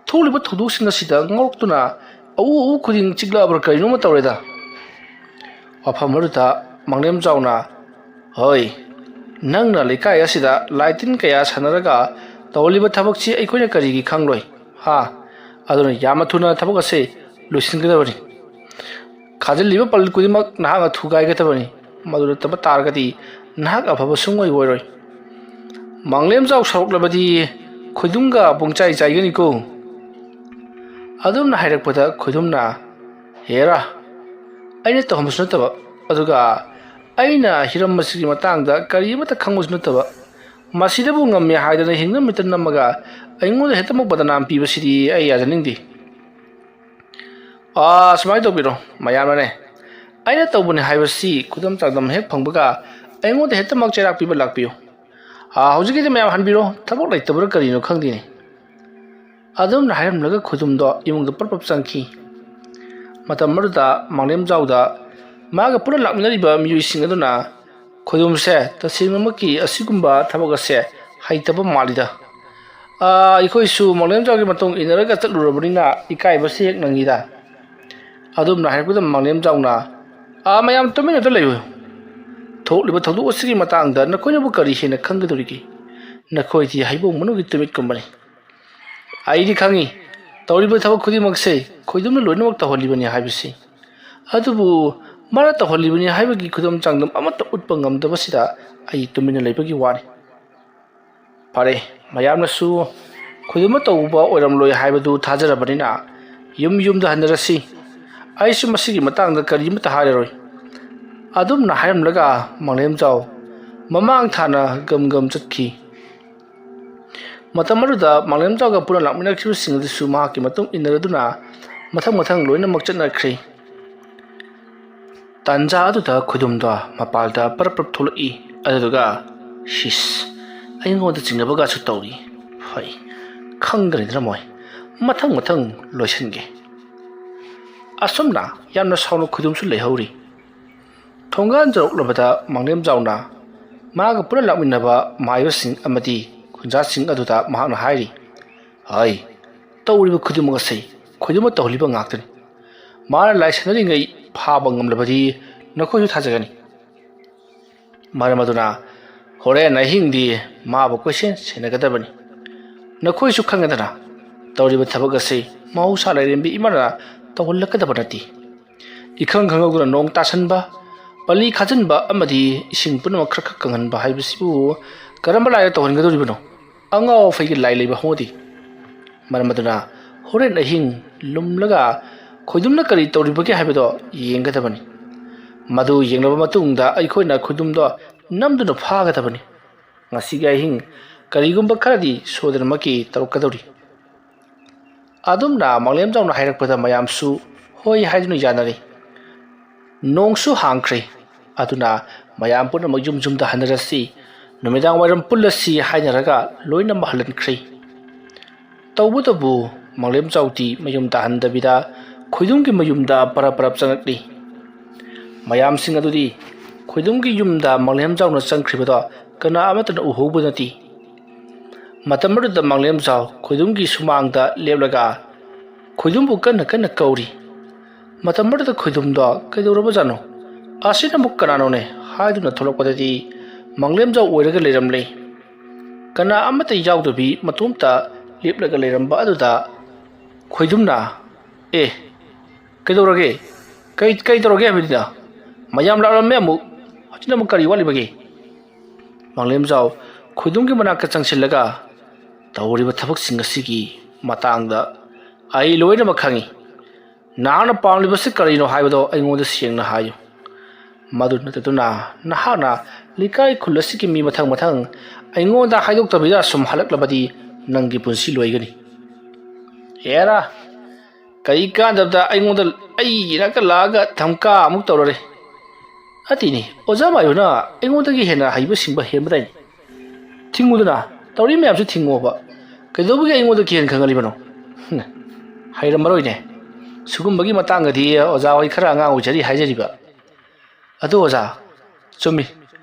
ꯊꯣꯛꯂꯤꯕ ꯊꯧꯗꯣꯛꯁꯤꯡ ꯑꯁꯤꯗ ꯉꯥꯎꯔꯛꯇꯨꯅ ꯑꯎ ꯑꯎ ꯈꯨꯗꯤꯡ ꯆꯤꯛꯂꯛꯑꯕ꯭ꯔꯥ ꯀꯔꯤꯅꯣꯃ ꯇꯧꯔꯦꯗ꯫ ꯋꯥꯐꯝ ꯑꯗꯨꯗ ꯃꯥꯡꯂꯦꯝꯖꯥꯎꯅ ꯍꯣꯏ, ꯅꯪꯅ ꯂꯩꯀꯥꯏ ꯑꯁꯤꯗ ꯂꯥꯏ ꯇꯤꯟ ꯀꯌꯥ ꯁꯥꯟꯅꯔꯒ ꯇꯧꯍꯜꯂꯤꯕ ꯊꯕꯛꯁꯤ ꯑꯩꯈꯣꯏꯅ ꯀꯔꯤꯒꯤ ꯈꯪꯂꯣꯏ? ꯑꯗꯨꯅ ꯌꯥꯝꯅ ꯊꯨꯅ ꯊꯕꯛ ꯑꯁꯤ ꯂꯣꯏꯁꯤꯟꯒꯗꯕꯅꯤ꯫ ꯈꯥꯖꯤꯜꯂꯤꯕ ꯄꯜ ꯈꯨꯗꯤꯡꯃꯛ ꯅꯍꯥꯛꯅ ꯊꯨꯒꯥꯏꯒꯗꯕꯅꯤ꯫ ꯃꯗꯨ ꯅꯠꯇꯕ ꯇꯥꯔꯒꯗꯤ ꯅꯍꯥꯛ ꯑꯐꯕ ꯁꯨꯡꯑꯣꯏ ꯑꯣꯏꯔꯣꯏ꯫ ꯃꯥꯡꯂꯦꯝꯖꯥꯎ ꯁꯥꯎꯔꯛꯂꯕꯗꯤ ꯈꯣꯏꯗꯨꯝꯒ ꯄꯨꯡꯆꯥꯏ ꯆꯥꯏꯒꯅꯤꯀꯣ꯫ ꯑꯗꯨꯝꯅ ꯍꯥꯏꯔꯛꯄꯗ ꯈꯣꯏꯗꯨꯝꯅ ꯍꯦꯔꯥ, ꯑꯩꯅ ꯇꯧꯍꯟꯕꯁꯨ ꯅꯠꯇꯕ, ꯑꯗꯨꯒ ꯑꯩꯅ ꯍꯤꯔꯝ ꯑꯁꯤꯒꯤ ꯃꯇꯥꯡꯗ ꯀꯔꯤ ꯑꯃꯠꯇ ꯈꯪꯕꯁꯨ ꯅꯠꯇꯕ, ꯃꯁꯤꯗꯕꯨ ꯉꯝꯃꯦ ꯍꯥꯏꯗꯅ ꯍꯤꯡꯅ ꯃꯤꯠꯇ ꯅꯝꯃꯒ ꯑꯩꯉꯣꯟꯗ ꯍꯦꯛꯇꯃꯛ ꯕꯗꯅꯥꯝ ꯄꯤꯕꯁꯤꯗꯤ ꯑꯩ ꯌꯥꯖꯅꯤꯡꯗꯦ꯫ ꯁꯨꯃꯥꯏꯅ ꯇꯧꯕꯤꯔꯣ ꯃꯌꯥꯝꯅꯅꯦ, ꯑꯩꯅ ꯇꯧꯕꯅꯦ ꯍꯥꯏꯕꯁꯤ ꯈꯨꯗꯝ ꯆꯥꯡꯗꯝ ꯍꯦꯛ ꯐꯪꯕꯒ ꯑꯩꯉꯣꯟꯗ ꯍꯦꯛꯇꯃꯛ ꯆꯩꯔꯥꯛ ꯄꯤꯕ ꯂꯥꯛꯄꯤꯌꯨ꯫ ꯍꯧꯖꯤꯛꯀꯤꯗꯤ ꯃꯌꯥꯝ ꯍꯟꯕꯤꯔꯣ, ꯊꯕꯛ ꯂꯩꯇꯕ꯭ꯔꯥ ꯀꯔꯤꯅꯣ ꯈꯪꯗꯦꯅꯦ꯫ ꯑꯗꯨꯝꯅ ꯍꯥꯏꯔꯝꯂꯒ ꯈꯣꯏꯗꯨꯝꯗꯣ ꯏꯃꯨꯡꯗ ꯄꯔꯞ ꯆꯪꯈꯤ꯫ ꯃꯇꯝ ꯑꯗꯨꯗ ꯃꯥꯡꯂꯦꯝꯖꯥꯎꯗ ꯃꯥꯒ ꯄꯨꯟꯅ ꯂꯥꯛꯃꯤꯟꯅꯔꯤꯕ ꯃꯤꯑꯣꯏꯁꯤꯡ ꯑꯗꯨꯅ ꯈꯣꯏꯗꯨꯝꯁꯦ ꯇꯁꯦꯡꯅꯃꯛꯀꯤ ꯑꯁꯤꯒꯨꯝꯕ ꯊꯕꯛ ꯑꯁꯦ ꯍꯩꯇꯕ ꯃꯥꯜꯂꯤꯗ, ꯑꯩꯈꯣꯏꯁꯨ ꯃꯪꯂꯦꯝꯖꯥꯎꯒꯤ ꯃꯇꯨꯡ ꯏꯟꯅꯔꯒ ꯆꯠꯂꯨꯔꯕꯅꯤꯅ ꯏꯀꯥꯏꯕꯁꯤ ꯍꯦꯛ ꯅꯪꯉꯤꯗ ꯑꯗꯨꯝꯅ ꯍꯥꯏꯔꯛꯄꯗ ꯃꯪꯂꯦꯝꯖꯥꯎꯅ ꯃꯌꯥꯝ ꯇꯨꯃꯤꯟꯅꯇ ꯂꯩꯌꯨ ꯊꯣꯛꯂꯤꯕ ꯊꯧꯗꯣꯛ ꯑꯁꯤꯒꯤ ꯃꯇꯥꯡꯗ ꯅꯈꯣꯏꯅꯕꯨ ꯀꯔꯤ ꯍꯦꯟꯅ ꯈꯪꯒꯗꯧꯔꯤꯒꯦ ꯅꯈꯣꯏꯗꯤ ꯍꯩꯕꯣꯡ ꯃꯅꯨꯡꯒꯤ ꯇꯨꯃꯤꯠꯀꯨꯝꯕꯅꯤ ꯑꯩꯗꯤ ꯈꯪꯉꯤ ꯇꯧꯔꯤꯕ ꯊꯕꯛ ꯈꯨꯗꯤꯡꯃꯛꯁꯦ ꯈꯣꯏꯗꯨꯝꯅ ꯂꯣꯏꯅꯃꯛ ꯇꯧꯍꯜꯂꯤꯕꯅꯤ ꯍꯥꯏꯕꯁꯤ ꯑꯗꯨꯕꯨ ꯃꯥꯅ ꯇꯧꯍꯜꯂꯤꯕꯅꯤ ꯍꯥꯏꯕꯒꯤ ꯈꯨꯗꯝ ꯆꯥꯡꯗꯝ ꯑꯃꯠꯇ ꯎꯠꯄ ꯉꯝꯗꯕꯁꯤꯗ ꯑꯩ ꯇꯨꯃꯤꯟꯅ ꯂꯩꯕꯒꯤ ꯋꯥꯅꯤ ꯐꯔꯦ ꯃꯌꯥꯝꯅꯁꯨ ꯈꯨꯗꯨꯝꯃ ꯇꯧꯕ ꯑꯣꯏꯔꯝꯂꯣꯏ ꯍꯥꯏꯕꯗꯨ ꯊꯥꯖꯔꯕꯅꯤꯅ ꯌꯨꯝꯗ ꯍꯟꯅꯔꯁꯤ ꯑꯩꯁꯨ ꯃꯁꯤꯒꯤ ꯃꯇꯥꯡꯗ ꯀꯔꯤꯃꯠꯇ ꯍꯥꯏꯔꯔꯣꯏ ꯑꯗꯨꯝꯅ ꯍꯥꯏꯔꯝꯂꯒ ꯃꯪꯂꯦꯝꯖꯥꯎ ꯃꯃꯥꯡ ꯊꯥꯅ ꯒꯝ ꯆꯠꯈꯤ ꯃꯇꯝ ꯑꯗꯨꯗ ꯃꯪꯂꯦꯝꯖꯥꯎꯒ ꯄꯨꯟꯅ ꯂꯥꯛꯃꯤꯟꯅꯈꯤꯕꯁꯤꯡ ꯑꯗꯨꯁꯨ ꯃꯍꯥꯛꯀꯤ ꯃꯇꯨꯡ ꯏꯟꯅꯗꯨꯅ ꯃꯊꯪ ꯂꯣꯏꯅꯃꯛ ꯆꯠꯅꯈ꯭ꯔꯦ ꯇꯥꯟꯖꯥ ꯑꯗꯨꯗ ꯈꯨꯗꯨꯝꯗꯣ ꯃꯄꯥꯜꯗ ꯄꯔꯞ ꯊꯣꯛꯂꯛꯏ ꯑꯗꯨꯗꯨꯒ ꯁꯤꯁ ꯑꯩꯉꯣꯟꯗ ꯆꯤꯡꯅꯕꯒꯁꯨ ꯇꯧꯔꯤ ꯍꯣꯏ ꯈꯪꯒꯅꯤꯗꯅ ꯃꯣꯏ ꯃꯊꯪ ꯂꯣꯏꯁꯤꯟꯒꯦ ꯑꯁꯨꯝꯅ ꯌꯥꯝꯅ ꯁꯥꯎꯅ ꯈꯨꯗꯨꯝꯁꯨ ꯂꯩꯍꯧꯔꯤ ꯊꯣꯡꯒꯥꯟ ꯌꯧꯔꯛꯂꯕꯗ ꯃꯪꯂꯦꯝꯖꯥꯎꯅ ꯃꯥꯒ ꯄꯨꯟꯅ ꯂꯥꯛꯃꯤꯟꯅꯕ ꯃꯥꯏꯕꯁꯤꯡ ꯑꯃꯗꯤ ꯈꯨꯟꯖꯥꯁꯤꯡ ꯑꯗꯨꯗ ꯃꯍꯥꯛꯅ ꯍꯥꯏꯔꯤ ꯍꯣꯏ ꯇꯧꯔꯤꯕ ꯈꯨꯗꯤꯡꯃꯛ ꯑꯁꯤ ꯈꯨꯗꯤꯡꯃꯛ ꯇꯧꯍꯜꯂꯤꯕ ꯉꯥꯛꯇꯅꯤ ꯃꯥꯅ ꯂꯥꯏꯁꯟꯅꯔꯤꯉꯩ ꯐꯥꯕ ꯉꯝꯂꯕꯗꯤ ꯅꯈꯣꯏꯁꯨ ꯊꯥꯖꯒꯅꯤ ꯃꯔꯝ ꯑꯗꯨꯅ ꯍꯣꯔꯦꯟ ꯑꯍꯤꯡꯗꯤ ꯃꯥꯕꯨ ꯀꯣꯏꯁꯦꯟ ꯁꯦꯟꯅꯒꯗꯕꯅꯤ ꯅꯈꯣꯏꯁꯨ ꯈꯪꯒꯗꯅ ꯇꯧꯔꯤꯕ ꯊꯕꯛ ꯑꯁꯤ ꯃꯍꯧꯁꯥ ꯂꯥꯏꯔꯦꯝꯕꯤ ꯏꯃꯥꯅ ꯇꯧꯍꯜꯂꯛꯀꯗꯕ ꯅꯠꯇꯦ ꯏꯈꯪ ꯈꯪꯍꯧꯗꯅ ꯅꯣꯡ ꯇꯥꯁꯟꯕ ꯄꯜꯂꯤ ꯈꯥꯖꯤꯟꯕ ꯑꯃꯗꯤ ꯏꯁꯤꯡ ꯄꯨꯝꯅꯃꯛ ꯈꯔ ꯀꯪꯍꯟꯕ ꯍꯥꯏꯕꯁꯤꯕꯨ ꯀꯔꯝꯕ ꯂꯥꯏꯅ ꯇꯧꯍꯟꯒꯗꯧꯔꯤꯕꯅꯣ ꯑꯉꯥꯎ ꯑꯐꯩꯒꯤ ꯂꯥꯏ ꯂꯩꯕ ꯍꯧꯅꯗꯦ ꯃꯔꯝ ꯑꯗꯨꯅ ꯍꯣꯔꯦꯟ ꯑꯍꯤꯡ ꯂꯨꯝꯂꯒ ꯈꯣꯏꯗꯨꯝꯅ ꯀꯔꯤ ꯇꯧꯔꯤꯕꯒꯦ ꯍꯥꯏꯕꯗꯣ ꯌꯦꯡꯒꯗꯕꯅꯤ ꯃꯗꯨ ꯌꯦꯡꯂꯕ ꯃꯇꯨꯡꯗ ꯑꯩꯈꯣꯏꯅ ꯈꯨꯗꯨꯝꯗꯣ ꯅꯝꯗꯨꯅ ꯐꯥꯒꯗꯕꯅꯤ ꯉꯁꯤꯒꯤ ꯑꯍꯤꯡ ꯀꯔꯤꯒꯨꯝꯕ ꯈꯔꯗꯤ ꯁꯣꯏꯗꯅꯃꯛꯀꯤ ꯇꯧꯔꯛꯀꯗꯧꯔꯤ ꯑꯗꯨꯝꯅ ꯃꯪꯂꯦꯝꯖꯥꯎꯅ ꯍꯥꯏꯔꯛꯄꯗ ꯃꯌꯥꯝꯁꯨ ꯍꯣꯏ ꯍꯥꯏꯗꯨꯅ ꯌꯥꯅꯔꯦ ꯅꯣꯡꯁꯨ ꯍꯥꯡꯈ꯭ꯔꯦ ꯑꯗꯨꯅ ꯃꯌꯥꯝ ꯄꯨꯝꯅꯃꯛ ꯌꯨꯝꯗ ꯍꯟꯅꯔꯁꯤ ꯅꯨꯃꯤꯗꯥꯡ ꯋꯥꯏꯔꯝ ꯄꯨꯜꯂꯁꯤ ꯍꯥꯏꯅꯔꯒ ꯂꯣꯏꯅꯃꯛ ꯍꯜꯂꯟꯈ꯭ꯔꯦ ꯇꯧꯕꯇꯕꯨ ꯃꯪꯂꯦꯝꯖꯥꯎꯗꯤ ꯃꯌꯨꯝꯗ ꯍꯟꯗꯕꯤꯗ ꯈꯣꯏꯗꯨꯝꯒꯤ ꯃꯌꯨꯝꯗ ꯄꯔꯞ ꯆꯪꯉꯛꯂꯤ ꯃꯌꯥꯝꯁꯤꯡ ꯑꯗꯨꯗꯤ ꯈꯣꯏꯗꯨꯝꯒꯤ ꯌꯨꯝꯗ ꯃꯪꯂꯦꯝꯖꯥꯎꯅ ꯆꯪꯈ꯭ꯔꯤꯕꯗꯣ ꯀꯅꯥ ꯑꯃꯠꯇꯅ ꯎꯍꯧꯕ ꯅꯠꯇꯦ ꯃꯇꯝ ꯑꯗꯨꯗ ꯃꯪꯂꯦꯝꯖꯥꯎ ꯈꯣꯏꯗꯨꯝꯒꯤ ꯁꯨꯃꯥꯡꯗ ꯂꯦꯞꯂꯒ ꯈꯣꯏꯗꯨꯝꯕꯨ ꯀꯟꯅ ꯀꯧꯔꯤ ꯃꯇꯝ ꯑꯗꯨꯗ ꯈꯣꯏꯗꯨꯝꯗꯣ ꯀꯩꯗꯧꯔꯕꯖꯥꯠꯅꯣ ꯑꯁꯤꯅ ꯑꯃꯨꯛ ꯀꯅꯥꯅꯣꯅꯦ ꯍꯥꯏꯗꯨꯅ ꯊꯣꯛꯂꯛꯄꯗꯗꯤ ꯃꯪꯂꯦꯝꯖꯥꯎ ꯑꯣꯏꯔꯒ ꯂꯩꯔꯝꯂꯦ ꯀꯅꯥ ꯑꯃꯠꯇ ꯌꯥꯎꯗꯕꯤ ꯃꯇꯣꯝꯇ ꯂꯦꯞꯂꯒ ꯂꯩꯔꯝꯕ ꯑꯗꯨꯗ ꯈꯣꯏꯗꯨꯝꯅ ꯀꯩꯗꯧꯔꯒꯦ ꯀꯩ ꯇꯧꯔꯒꯦ ꯍꯥꯏꯕꯅꯤꯗ ꯃꯌꯥꯝ ꯂꯥꯛꯂꯝꯃꯦ ꯍꯧꯖꯤꯛꯅ ꯑꯃꯨꯛ ꯀꯔꯤ ꯋꯥꯠꯂꯤꯕꯒꯦ ꯃꯪꯂꯦꯝꯖꯥꯎ ꯈꯣꯏꯗꯨꯝꯒꯤ ꯃꯅꯥꯛꯇ ꯆꯪꯁꯤꯜꯂꯒ ꯇꯧꯔꯤꯕ ꯊꯕꯛꯁꯤꯡ ꯑꯁꯤꯒꯤ ꯃꯇꯥꯡꯗ ꯑꯩ ꯂꯣꯏꯅꯃꯛ ꯈꯪꯉꯤ ꯅꯍꯥꯛꯅ ꯄꯥꯝꯂꯤꯕꯁꯤ ꯀꯔꯤꯅꯣ ꯍꯥꯏꯕꯗꯣ ꯑꯩꯉꯣꯟꯗ ꯁꯦꯡꯅ ꯍꯥꯏꯌꯨ ꯃꯗꯨ ꯅꯠꯇꯗꯨꯅ ꯅꯍꯥꯛꯅ ꯂꯩꯀꯥꯏ ꯈꯨꯜ ꯑꯁꯤꯒꯤ ꯃꯤ ꯃꯊꯪ ꯑꯩꯉꯣꯟꯗ ꯍꯥꯏꯗꯣꯛꯇꯕꯤꯗ ꯁꯨꯝ ꯍꯜꯂꯛꯂꯕꯗꯤ ꯅꯪꯒꯤ ꯄꯨꯟꯁꯤ ꯂꯣꯏꯒꯅꯤ ꯍꯦꯔꯥ ꯀꯔꯤ ꯀꯥꯟꯗꯕꯗ ꯑꯩꯉꯣꯟꯗ ꯑꯩ ꯏꯅꯥꯛꯇ ꯂꯥꯛꯑꯒ ꯙꯝꯀꯥ ꯑꯃꯨꯛ ꯇꯧꯔꯔꯦ ꯑꯇꯤꯅꯤ ꯑꯣꯖꯥ ꯃꯥꯏꯕꯅ ꯑꯩꯉꯣꯟꯗꯒꯤ ꯍꯦꯟꯅ ꯍꯩꯕ ꯁꯤꯡꯕ ꯍꯦꯟꯕꯗꯥꯏꯅꯤ ꯊꯤꯡꯉꯨꯗꯅ ꯇꯧꯔꯤ ꯃꯌꯥꯝꯁꯨ ꯊꯤꯡꯉꯣꯕ ꯀꯩꯗꯧꯕꯒꯤ ꯑꯩꯉꯣꯟꯗ ꯀꯤꯍꯟ ꯈꯪꯍꯜꯂꯤꯕꯅꯣ ꯍꯩꯔꯝꯃꯔꯣꯏꯅꯦ ꯁꯤꯒꯨꯝꯕꯒꯤ ꯃꯇꯥꯡꯗꯗꯤ ꯑꯣꯖꯥ ꯍꯣꯏ ꯈꯔ ꯑꯉꯥꯡ ꯑꯣꯏꯖꯔꯤ ꯍꯥꯏꯖꯔꯤꯕ ꯑꯗꯣ ꯑꯣꯖꯥ ꯆꯨꯝꯃꯤ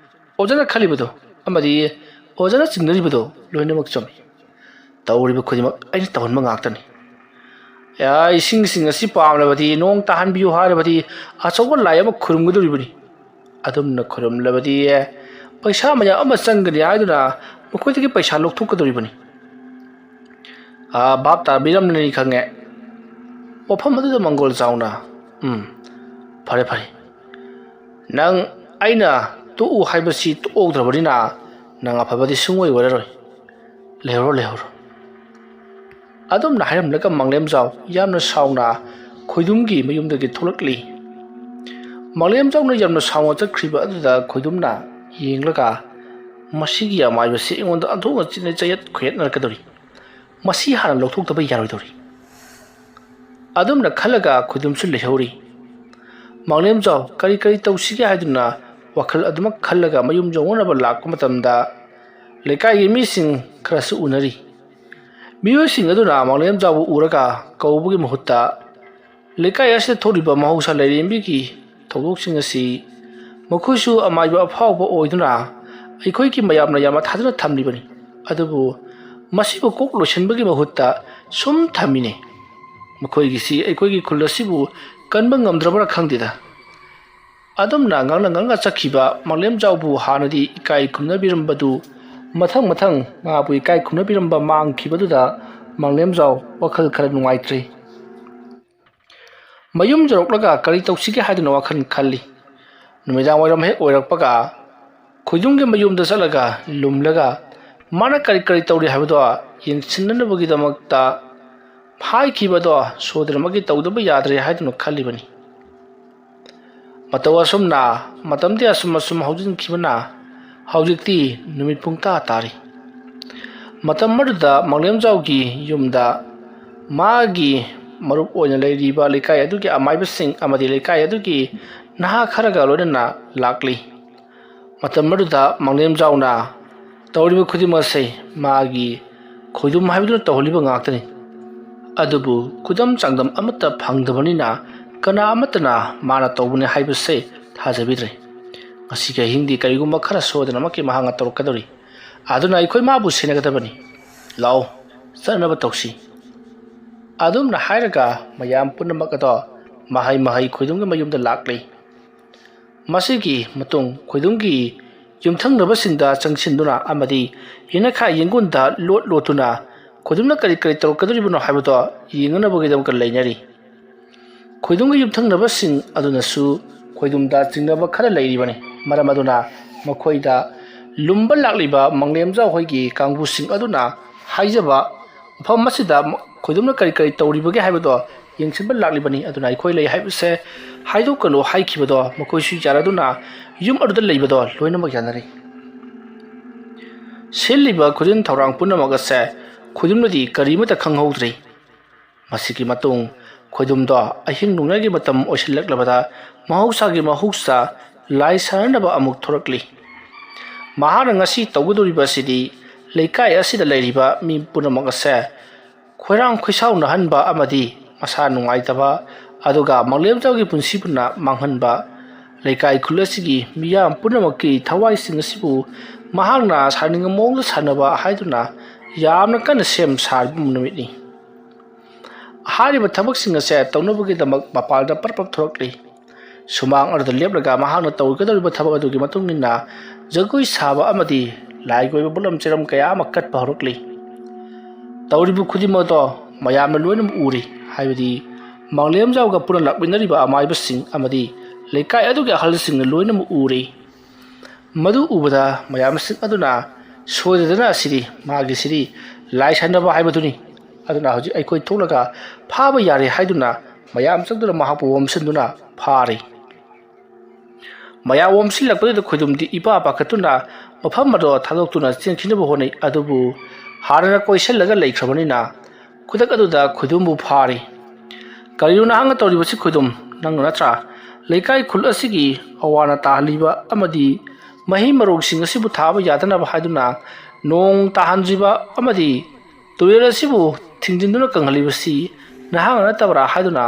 ꯑꯣꯖꯥꯅ ꯈꯜꯂꯤꯕꯗꯣ ꯑꯃꯗꯤ ꯑꯣꯖꯥꯅ ꯆꯤꯡꯅꯔꯤꯕꯗꯣ ꯂꯣꯏꯅꯃꯛ ꯆꯨꯝꯃꯤ ꯇꯧꯔꯤꯕ ꯈꯨꯗꯤꯡꯃꯛ ꯑꯩꯅ ꯇꯧꯍꯟꯕ ꯉꯥꯛꯇꯅꯤ ꯏꯁꯤꯡ ꯑꯁꯤ ꯄꯥꯝꯂꯕꯗꯤ ꯅꯣꯡ ꯇꯥꯍꯟꯕꯤꯌꯨ ꯍꯥꯏꯔꯕꯗꯤ ꯑꯆꯧꯕ ꯂꯥꯏ ꯑꯃ ꯈꯨꯔꯨꯝꯒꯗꯧꯔꯤꯕꯅꯤ ꯑꯗꯨꯝꯅ ꯈꯨꯔꯨꯝꯂꯕꯗꯤ ꯄꯩꯁꯥ ꯃꯌꯥꯝ ꯑꯃ ꯆꯪꯒꯅꯤ ꯍꯥꯏꯗꯨꯅ ꯃꯈꯣꯏꯗꯒꯤ ꯄꯩꯁꯥ ꯂꯧꯊꯣꯛꯀꯗꯧꯔꯤꯕꯅꯤ ꯚꯥꯞ ꯇꯥꯕꯤꯔꯝꯂꯅꯤ ꯈꯪꯉꯦ ꯋꯥꯐꯝ ꯑꯗꯨꯗ ꯃꯪꯒꯣꯜ ꯆꯥꯎꯅ ꯐꯔꯦ ꯅꯪ ꯑꯩꯅ ꯇꯣꯛꯎ ꯍꯥꯏꯕꯁꯤ ꯇꯣꯛꯍꯧꯗ꯭ꯔꯕꯅꯤꯅ ꯅꯪ ꯑꯐꯕꯗꯤ ꯁꯨꯡꯑꯣꯏ ꯑꯣꯏꯔꯔꯣꯏ ꯂꯩꯍꯧꯔꯣ ꯑꯗꯨꯝꯅ ꯍꯥꯏꯔꯝꯂꯒ ꯃꯪꯂꯦꯝꯖꯥꯎ ꯌꯥꯝꯅ ꯁꯥꯎꯅ ꯈꯣꯏꯗꯨꯝꯒꯤ ꯃꯌꯨꯝꯗꯒꯤ ꯊꯣꯛꯂꯛꯂꯤ ꯃꯪꯂꯦꯝꯖꯥꯎꯅ ꯌꯥꯝꯅ ꯁꯥꯎꯅ ꯆꯠꯈ꯭ꯔꯤꯕ ꯑꯗꯨꯗ ꯈꯣꯏꯗꯨꯝꯅ ꯌꯦꯡꯂꯒ ꯃꯁꯤꯒꯤ ꯑꯃꯥꯏꯕꯁꯤ ꯑꯩꯉꯣꯟꯗ ꯑꯣꯟꯊꯣꯛꯅ ꯆꯤꯟꯅ ꯆꯌꯦꯠ ꯈꯨꯌꯦꯠꯅꯔꯛꯀꯗꯧꯔꯤ ꯃꯁꯤ ꯍꯥꯟꯅ ꯂꯧꯊꯣꯛꯇꯕ ꯌꯥꯔꯣꯏꯗꯧꯔꯤ ꯑꯗꯨꯝꯅ ꯈꯜꯂꯒ ꯈꯣꯏꯗꯨꯝꯁꯨ ꯂꯩꯍꯧꯔꯤ ꯃꯪꯂꯦꯝꯖꯥꯎ ꯀꯔꯤ ꯇꯧꯁꯤꯒꯦ ꯍꯥꯏꯗꯨꯅ ꯋꯥꯈꯜ ꯑꯗꯨꯃꯛ ꯈꯜꯂꯒ ꯃꯌꯨꯝ ꯌꯧꯅꯅꯕ ꯂꯥꯛꯄ ꯃꯇꯝꯗ ꯂꯩꯀꯥꯏꯒꯤ ꯃꯤꯁꯤꯡ ꯈꯔꯁꯨ ꯎꯅꯔꯤ ꯃꯤꯑꯣꯏꯁꯤꯡ ꯑꯗꯨꯅ ꯃꯪꯂꯦꯝꯖꯥꯎꯕꯨ ꯎꯔꯒ ꯀꯧꯕꯒꯤ ꯃꯍꯨꯠꯇ ꯂꯩꯀꯥꯏ ꯑꯁꯤꯗ ꯊꯣꯛꯂꯤꯕ ꯃꯍꯧꯁꯥ ꯂꯥꯏꯔꯦꯝꯕꯤꯒꯤ ꯊꯧꯗꯣꯛꯁꯤꯡ ꯑꯁꯤ ꯃꯈꯣꯏꯁꯨ ꯑꯃꯥꯏꯕ ꯑꯐꯥꯎꯕ ꯑꯣꯏꯗꯨꯅ ꯑꯩꯈꯣꯏꯒꯤ ꯃꯌꯥꯝꯅ ꯌꯥꯝꯅ ꯊꯥꯖꯅ ꯊꯝꯂꯤꯕꯅꯤ ꯑꯗꯨꯕꯨ masibu kok loishanbagi mahutta sum thamine makhoi gi khul asibu kanba ngamdrabara khangdida adamna nganga chakhiba manglem jawbu hanadi ikai khumna birambadu mathang nga bu ikai khumna biramba mang khibadu manglem jaw wakhal khara nungaitre mayum joroklaga kari tawsige haduna wakhan khalli numidang wairam he oirakpaga khoidungge mayumda salaga lumlaga mana kari tawri habdo yinsinnabagi damakta hai khibado sodramagi tawdaba yadre haduna khallibani matawa sumna matamde asum haujin khibana haujikti numit pungta tari matam maduda manglem jawgi yumda magi marup oina leiriba lekai adugi amaiba sing amadi lekai adugi naha kharaga loina lakli matam maduda manglem jawna tawriba khudima sei magi khoidum haibiduna tawliba ngaktani adubu kudam changdam amata phangdabanina kana amatana mana tawbune haibase thajabidre asiga hindi karigumba khara sodana maki mahanga torkadori aduna ikoi mabu senagadabani law sanaba tawsi adumna hairaga mayam punamakado mahai khoidumga mayumda lakli masigi matung khoidumgi yumthangnaba singda changsinduna amadi hinakha yengunda lotuna khoidumna kari torkadori buno haibado yinganabagidam kan leinari khoidumga yumthangnaba sing aduna su khoidumda chingnaba khara leiribani maram aduna makhoida lumba lakliba manglem jaw hoigi kangbu sing aduna haijaba pham masida khoidumna kari tawribage haibado yengsinba laklibani aduna ikhoi lei haibse haido kano haikibado makoi su jaraduna yum aduda leibado loina mak janari seliba khudin thorang punamaga se khoidumnadi karimata khanghaudri masiki matung khoidumdo ahing nungnagi matam oisilaklabada mahausa lai saranaba amuk thorakli mahana ngasi tawgudoriba sidi leikai asida leiriba mi punamaga se khoirang khoisau nahanba amadi masa nungaitaba aduga manglem jawgi punsi puna manghanba leikai khulasigi miyam punamaki thawai singasibu mahangna saninga mongla sanaba haiduna yamna kana sem sarbu numitni hariba thabak singa se tawnabagi damak mapalda parpap thorakli sumang arda lebraga mahangna tawgadoriba thabak adugi matungninna jagoi saba amadi laigoiba bulam cheram kaya makat pahrokli tawribu khudimodo mayamna loinam uri haibadi manglem jawga pura lakminariba amaiba sing amadi leikai adugi ahal singna loinam uri madu ubada mayam sing aduna sodadana siri magi siri lai sanaba haibaduni aduna hoji aikoi tholaga phaba yare haiduna mayam changduna mahapu wamsinduna phari maya wamsil lakpadi khoidumdi ipa pakatuna mafam mado thaloktuna chengkhinaba honai adubu harana koisalaga leikhrabanina khudak aduda khoidumbu phari kariyuna hanga tawribasi khoidum nangna natra leikai khul asigi awana tahliba amadi mahi marog sing asibu thaba yadana haiduna nong tahanjiba amadi tuwela sibu thingjinduna kanghalibasi nahanga tabra haiduna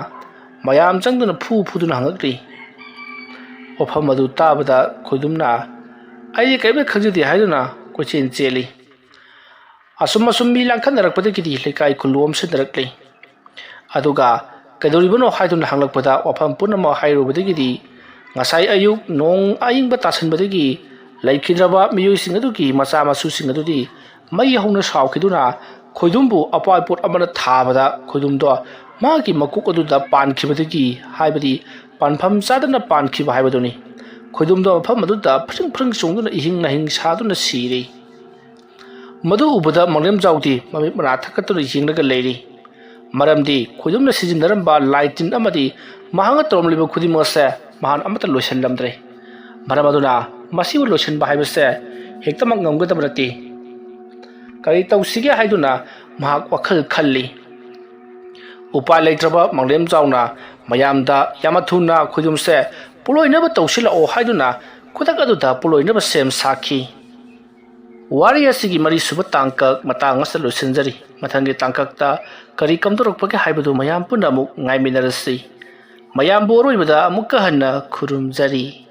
mayam changduna phuduna hangakri ofam adu tabada khoidumna ai kaibe khajidi haiduna kochen cheli asum mi langkhandarakpada kidi leikai khulom sindarakli aduga kadoribano haiduna hanglakpada ofam punama hairubadagidi ngasai ayuk nong ayingba tasanbadagi laikhidraba miyoi singadugi macha masu singadudi mai hongna sawkhiduna khoidumbu apai pot amana thabada khoidumdo magi makuk aduda pankhibadagi haibadi panpham chadana pankhiba haibaduni khoidumdo pham aduda phring sungduna ihing nahing saduna siri madu ubada manglem jawdi mami mara thakatuna yingnaga leiri maramdi khoidumna sijindaramba lightin amadi mahanga toromliba khudimose mahan amata loisanlamdre maramaduna masibu loisan bahaibase hektamak ngamgadamrati kari tawsige haiduna mahak wakhal khalli upai leitraba manglem jawna mayamda yamathuna khudumse puloinaba tawsila o haiduna kudak aduda puloinaba sem sakhi wari asigi mari suba tangkak matang asa loisanjari mathangi tangkakta kari kamdorokpage haibadu mayam puna amuk ngaiminarasi mayam boroi bada amuk hanna khurumjari